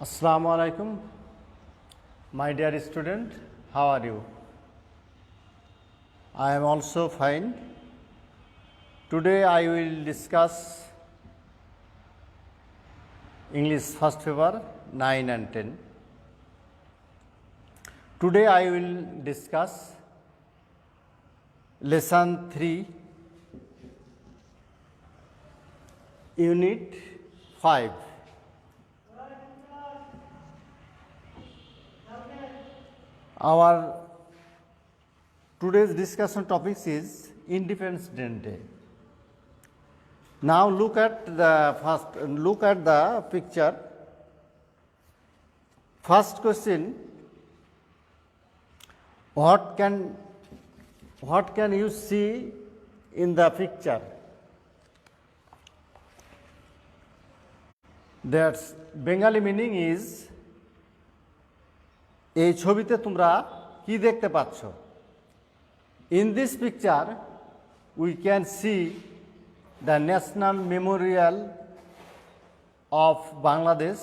Assalamu alaikum, my dear student, how are you? I am also fine. Today I will discuss English first paper 9 and 10. Today I will discuss lesson 3, unit 5. Our today's discussion topic is Independence Day. Now look at the picture. First question: What can you see in the picture? That's Bengali meaning is এই ছবিতে তোমরা কি দেখতে পাচ্ছ? In this picture we can see the National Memorial of Bangladesh,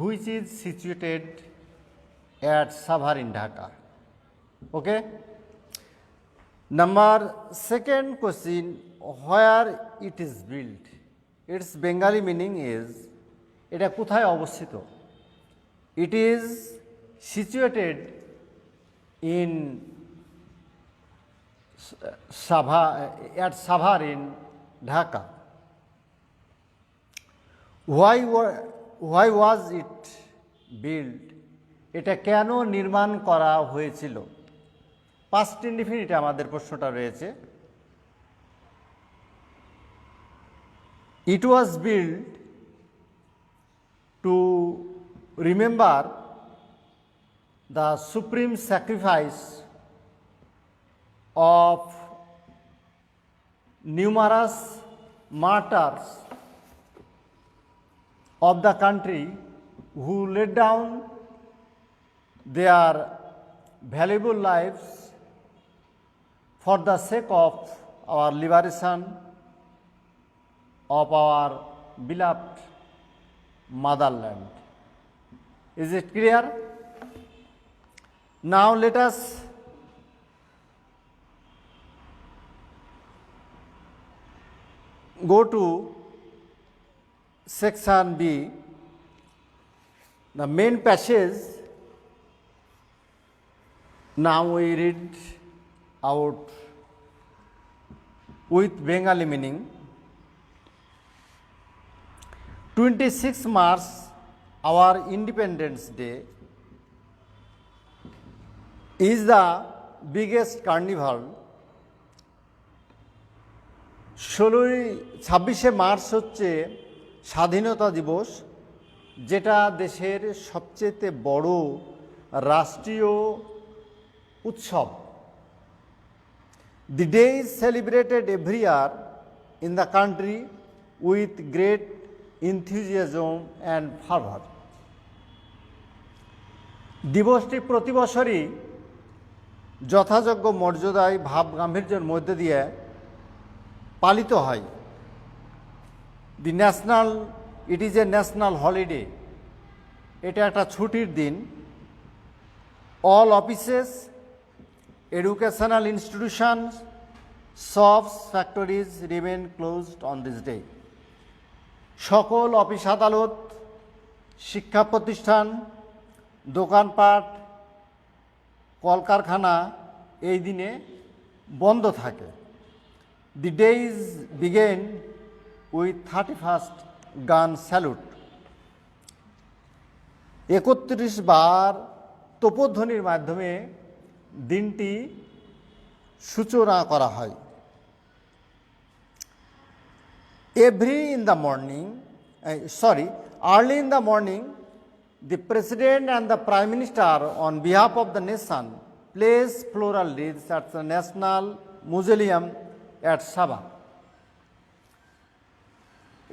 which is situated at Savar in Dhaka. Okay? Number second question: where it is built? Its Bengali meaning is এটা কোথায় অবস্থিত? It is situated in Savar in Dhaka. Why was it built? এটা কেন নির্মাণ করা হয়েছিল? Past indefinite আমাদের প্রশ্নটা রয়েছে। It was built to remember the supreme sacrifice of numerous martyrs of the country who laid down their valuable lives for the sake of our liberation of our beloved motherland. Is it clear? Now let us go to section B, the main passage. Now we read out with Bengali meaning. 26 March, our Independence Day, is the biggest carnival. 26শে March হচ্ছে স্বাধীনতা দিবস, যেটা দেশের সবচেয়ে বড় রাষ্ট্রীয় উৎসব। The day is celebrated every year in the country with great enthusiasm and fervor. দিবসটি প্রতি বছরই যথাযোগ্য মর্যাদায় ভাব গাম্ভীর্যের মধ্যে দিয়ে পালিত হয়। It is a national holiday, এটা একটা ছুটির দিন। All offices, educational institutions, shops, factories remain closed on this day. সকল অফিস আদালত, শিক্ষা প্রতিষ্ঠান, দোকানপাট, কলকারখানা এই দিনে বন্ধ থাকে। দি ডেজ বিগেন উইথ 31st গান স্যালুট। 31 বার তোপধ্বনির মাধ্যমে দিনটি সূচনা করা হয়। Early in the morning, the President and the Prime Minister, on behalf of the nation, place floral wreaths at the National Mausoleum at Sabha.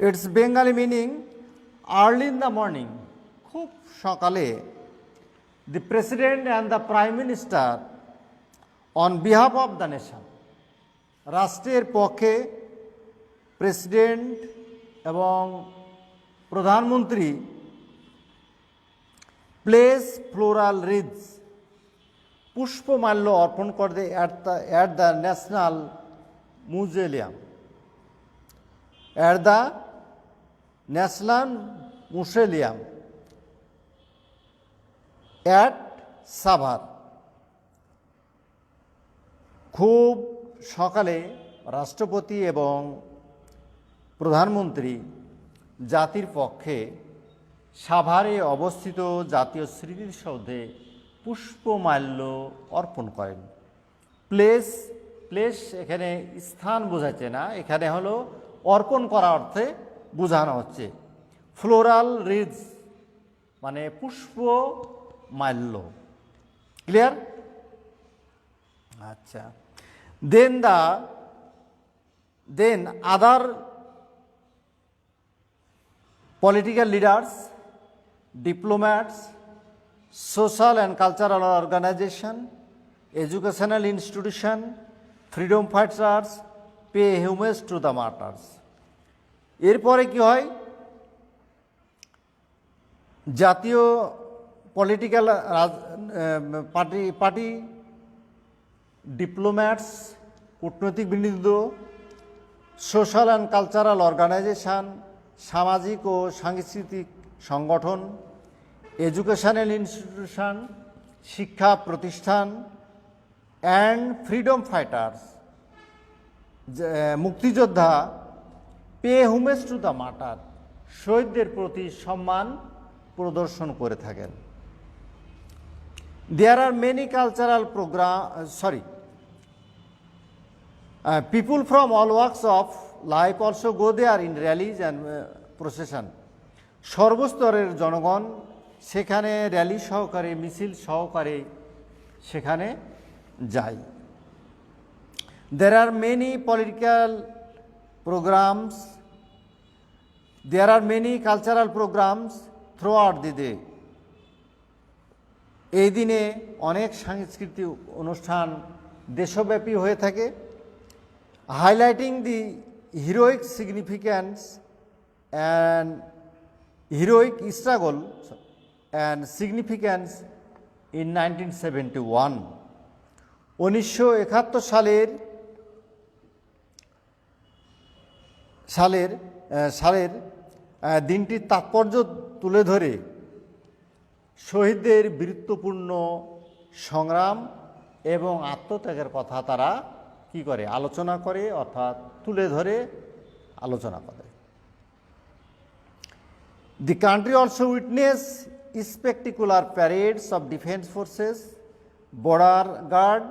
Its Bengali meaning, early in the morning, খুব সকালে, the President and the Prime Minister, on behalf of the nation, রাষ্ট্রের পক্ষে president এবং প্রধানমন্ত্রী place floral reads, পুষ্পমাল্য অর্পণ করে at the national museum, at the national museum at Savar. খুব সকালে রাষ্ট্রপতি এবং প্রধানমন্ত্রী জাতির পক্ষে সাভারে অবস্থিত জাতীয় স্মৃতিসৌধে পুষ্পমাল্য অর্পণ করেন। প্লেস প্লেস এখানে স্থান বোঝাচ্ছে না, এখানে হলো অর্পণ করা অর্থে বোঝানো হচ্ছে। ফ্লোরাল রিডস মানে পুষ্পমাল্য। ক্লিয়ার? আচ্ছা, দেন আদার political leaders, diplomats, social and cultural organization, educational institution, freedom fighters pay homage to the martyrs. এরপরে কি হয়, জাতীয় পলিটিক্যাল পার্টি, ডিপ্লোম্যাটস কূটনৈতিক বৃন্দ, সোশ্যাল অ্যান্ড কালচারাল অর্গানাইজেশন সামাজিক ও সাংস্কৃতিক সংগঠন, এডুকেশনাল ইনস্টিটিউশন শিক্ষা প্রতিষ্ঠান, অ্যান্ড ফ্রিডম ফাইটার্স মুক্তিযোদ্ধা pay homage to the martyr শহীদদের প্রতি সম্মান প্রদর্শন করে থাকেন। There are many cultural people from all walks of life also go there in rallies and procession. সর্বস্তরের জনগণ সেখানে র্যালি সহকারে, মিছিল সহকারে সেখানে যায়। There are many political programs, there are many cultural programs throughout the day. এই দিনে অনেক সাংস্কৃতিক অনুষ্ঠান দেশব্যাপী হয়ে থাকে, highlighting the heroic significance and heroic struggle and significance in 1971. 1971 সালের দিনটির তাৎপর্য তুলে ধরে শহীদদের বীরত্বপূর্ণ সংগ্রাম এবং আত্মত্যাগের কথা তারা কি করে, আলোচনা করে, অর্থাৎ তুলে ধরে আলোচনা করে। The country also witnessed spectacular parades of defense forces, border guard,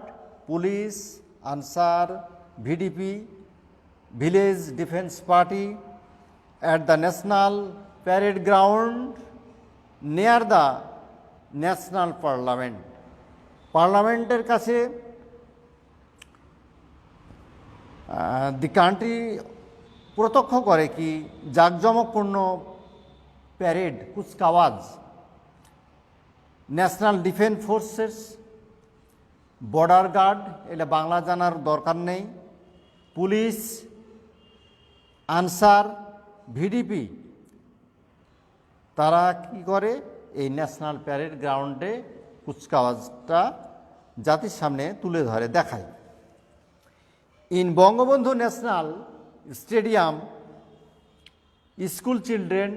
police, Ansar, VDP, village defense party at the national parade ground near the national parliament. পার্লামেন্টের কাছে দি কান্ট্রি প্রত্যক্ষ করে কি জাঁকজমকপূর্ণ প্যারেড, কুচকাওয়াজ, national defence forces, border guard, এটা বাংলা জানার দরকার নেই, পুলিশ, আনসার, ভিডিপি, তারা কি করে এই ন্যাশনাল প্যারেড গ্রাউন্ডে কুচকাওয়াজটা জাতির সামনে তুলে ধরে, দেখায়। In Bangabandhu National Stadium, school children,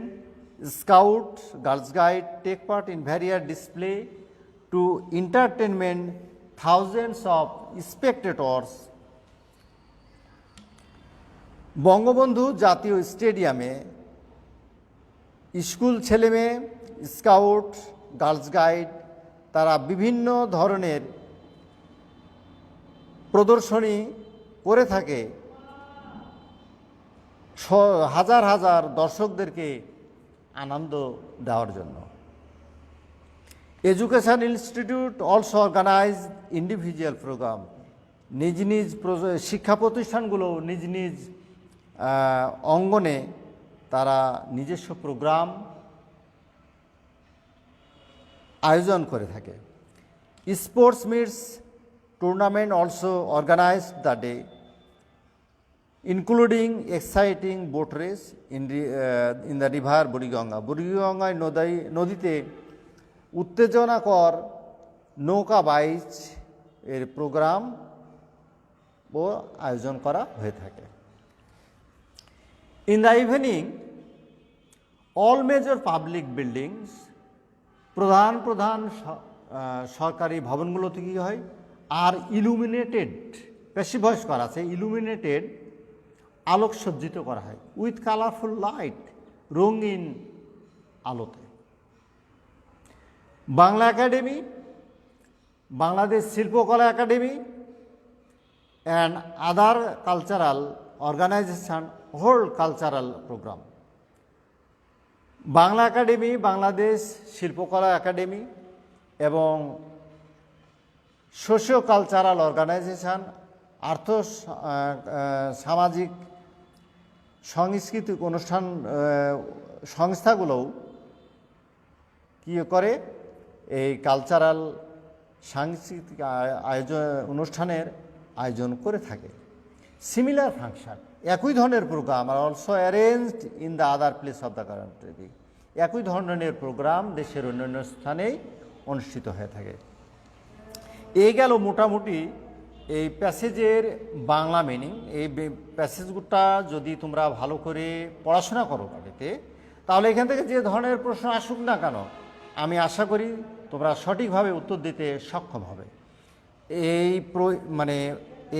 scout, girls guide take part in various display to entertainment thousands of spectators. Bangabandhu জাতীয় স্টেডিয়ামে স্কুল ছেলেমেয়ে, স্কাউট, গার্লস গাইড তারা বিভিন্ন ধরনের প্রদর্শনী করে থাকে হাজার হাজার দর্শকদেরকে আনন্দ দেওয়ার জন্য। Education institute also organise individual programme, নিজ নিজ শিক্ষা প্রতিষ্ঠানগুলো নিজ নিজ অঙ্গনে তারা নিজস্ব প্রোগ্রাম আয়োজন করে থাকে। Sports meets tournament also organized the day, including exciting boat race in the river Buriganga. বুড়িগঙ্গায় নদীতে উত্তেজনাকর নৌকা বাইচ এর প্রোগ্রাম ও আয়োজন করা হয়ে থাকে। In the evening all major public buildings, প্রধান প্রধান সরকারি ভবনগুলোতে কী হয়, আর ইলুমিনেটেড, বেশি ভয়েস করা আছে, ইলুমিনেটেড, আলোকসজ্জিত করা হয়, উইথ কালারফুল লাইট, রঙিন আলোতে। Bangla academy, Bangladesh Shilpakala academy and other cultural organisation hold cultural programme. Bangla academy, Bangladesh Shilpakala academy এবং সোশিও কালচারাল অর্গানাইজেশন, আর্থ সামাজিক সাংস্কৃতিক অনুষ্ঠান সংস্থাগুলোও কী করে, এই কালচারাল সাংস্কৃতিক অনুষ্ঠানের আয়োজন করে থাকে। সিমিলার ফাংশন, একই ধরনের programme are also arranged in the other place of the country, একই ধরনের প্রোগ্রাম দেশের অন্যান্য স্থানেই অনুষ্ঠিত হয়ে থাকে। এই গেল মোটামুটি এই প্যাসেজের বাংলা মিনিং। এই প্যাসেজগুলোটা যদি তোমরা ভালো করে পড়াশোনা করো বাড়িতে, তাহলে এখান থেকে যে ধরনের প্রশ্ন আসুক না কেন, আমি আশা করি তোমরা সঠিকভাবে উত্তর দিতে সক্ষম হবে। এই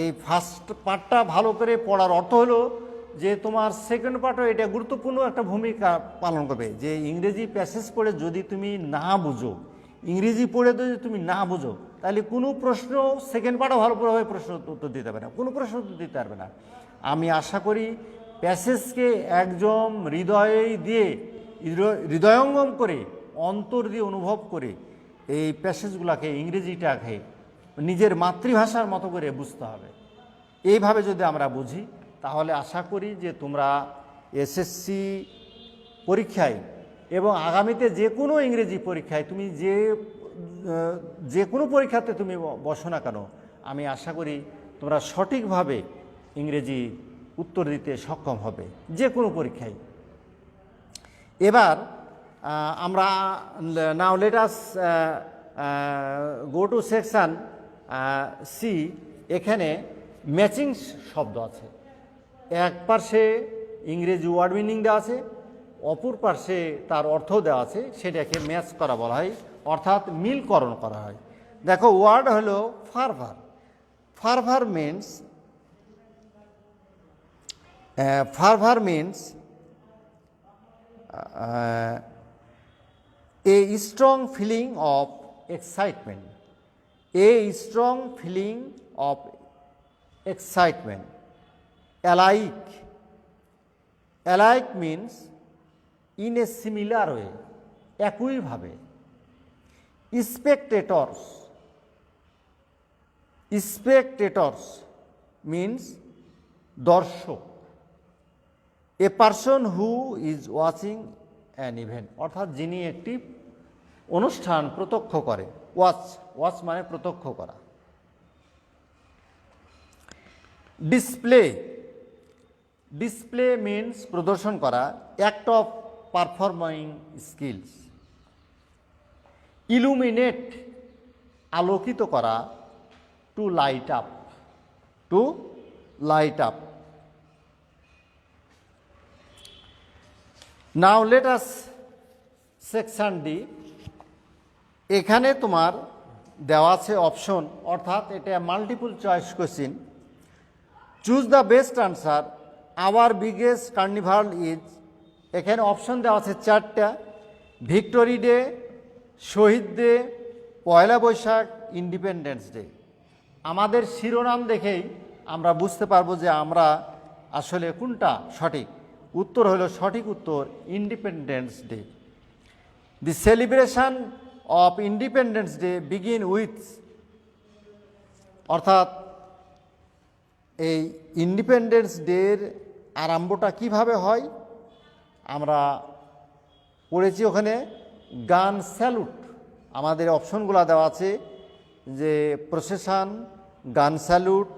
এই ফার্স্ট পার্টটা ভালো করে পড়ার অর্থ হলো যে তোমার সেকেন্ড পার্টও এটা গুরুত্বপূর্ণ একটা ভূমিকা পালন করবে। যে ইংরেজি প্যাসেজ পড়ে যদি তুমি না বুঝো, ইংরেজি পড়ে যদি তুমি না বুঝো, তাহলে কোনো প্রশ্ন সেকেন্ড পার্টও ভালোভাবে প্রশ্ন উত্তর দিতে পারবে না, কোনো প্রশ্ন উত্তর দিতে পারবে না। আমি আশা করি প্যাসেজকে একদম হৃদয়ে দিয়ে, হৃদয়ঙ্গম করে, অন্তর দিয়ে অনুভব করে এই প্যাসেজগুলোকে, ইংরেজিটাকে নিজের মাতৃভাষার মতো করে বুঝতে হবে। এইভাবে যদি আমরা বুঝি, তাহলে আশা করি যে তোমরা এসএসসি পরীক্ষায় এবং আগামীতে যে কোনো ইংরেজি পরীক্ষায় তুমি যে কোনো পরীক্ষাতে তুমি বসো না কেন, আমি আশা করি তোমরা সঠিকভাবে ইংরেজি উত্তর দিতে সক্ষম হবে যে কোনো পরীক্ষায়। এবার আমরা now let us go to section C. এখানে ম্যাচিং শব্দ আছে, এক পার্শ্বে ইংরেজি ওয়ার্ড মিনিং দেওয়া আছে, অপর পার্শ্বে তার অর্থ দেওয়া আছে, সেটাকে ম্যাচ করা বলা হয়, অর্থাৎ মিলকরণ করা হয়। দেখো, ওয়ার্ড হলো ফারভার। ফারভার means a strong feeling of excitement, a strong feeling of excitement. Alike means in a similar way, একইভাবে। Spectators means দর্শক, a person who is watching an event, অর্থাৎ যিনি একটি অনুষ্ঠান প্রত্যক্ষ করে। ওয়াচ মানে প্রত্যক্ষ করা। ডিসপ্লে মিনস প্রদর্শন করা, act of performing skills. Illuminate আলোকিত করা, টু লাইট আপ। নাও লেট আস সেকশন ডি। এখানে তোমার দেওয়া আছে অপশন, অর্থাৎ এটা multiple choice question. Choose the best answer, hour biggest carnival is. এখানে অপশন দেওয়া আছে 4টা, ভিক্টোরি ডে, শহীদ ডে, পয়লা বৈশাখ, ইন্ডিপেন্ডেন্স ডে। আমাদের শিরোনাম দেখেই আমরা বুঝতে পারবো যে আমরা আসলে কোনটা সঠিক। উত্তর হলো, সঠিক উত্তর independence day. The celebration of independence day begin with, অর্থাৎ এই ইন্ডিপেন্ডেন্স ডের আরম্ভটা কিভাবে হয় আমরা পড়েছি। ওখানে গান স্যালুট, আমাদের অপশনগুলো দেওয়া আছে যে procession, gun salute,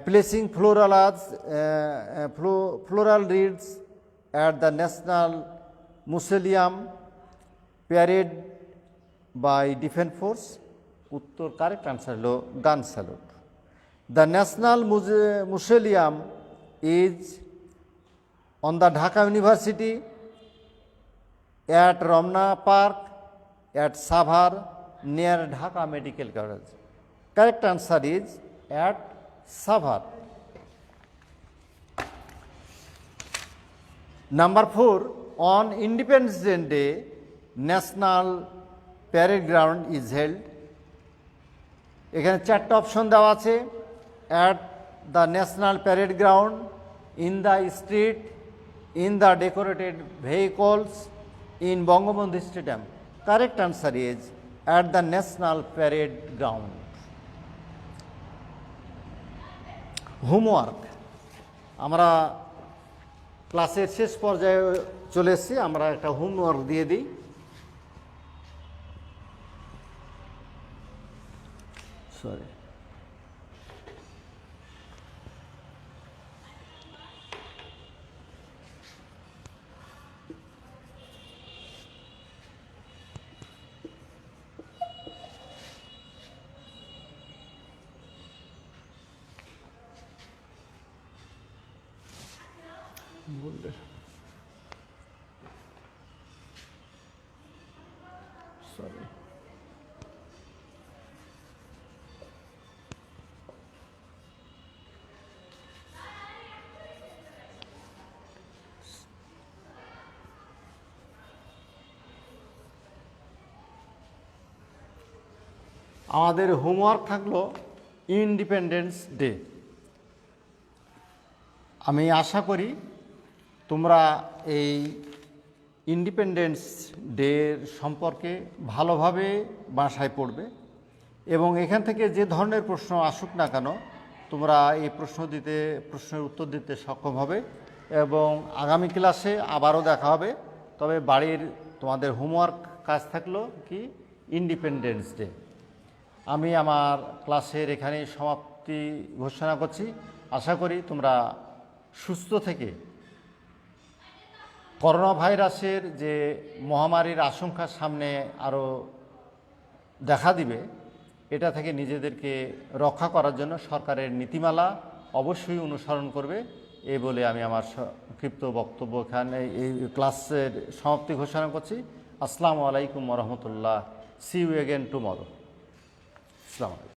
placing floral wreaths at the National Mausoleum, parade by defence force, উত্তর কারেক্ট আনসার হলো gun salute. The National Mausoleum is on the Dhaka University, at Ramna Park, at Savar, near Dhaka Medical College. Correct answer is at Savar. Number 4, on Independence Day, National Parade Ground is held. এখানে চারটা option দেওয়া আছে, at the National Parade Ground, in the street, in the decorated vehicles, in Bangabandhu Stadium. Correct answer is at the National Parade Ground. Homework, আমরা ক্লাসের শেষ পর্যায়ে চলে এসেছি, আমরা একটা হোমওয়ার্ক দিয়ে দিই। সরি, সরি, আমাদের হোমওয়ার্ক থাকলো ইন্ডিপেন্ডেন্স ডে। আমি আশা করি তোমরা এই ইন্ডিপেন্ডেন্স ডে সম্পর্কে ভালোভাবে বাসায় পড়বে এবং এখান থেকে যে ধরনের প্রশ্ন আসুক না কেন তোমরা এই প্রশ্নের উত্তর দিতে সক্ষম হবে এবং আগামী ক্লাসে আবারও দেখা হবে। তবে বাড়ির তোমাদের হোমওয়ার্ক কাজ থাকলো কি ইন্ডিপেন্ডেন্স ডে। আমি আমার ক্লাসের এখানে সমাপ্তি ঘোষণা করছি। আশা করি তোমরা সুস্থ থেকে করোনা ভাইরাসের যে মহামারীর আশঙ্কা সামনে আরও দেখা দিবে, এটা থেকে নিজেদেরকে রক্ষা করার জন্য সরকারের নীতিমালা অবশ্যই অনুসরণ করবে। এই বলে আমি আমার সংক্ষিপ্ত বক্তব্য এখানে এই ক্লাসের সমাপ্তি ঘোষণা করছি। আসসালামু আলাইকুম ওয়া রাহমাতুল্লাহ। See you again tomorrow. আসসালামু আলাইকুম।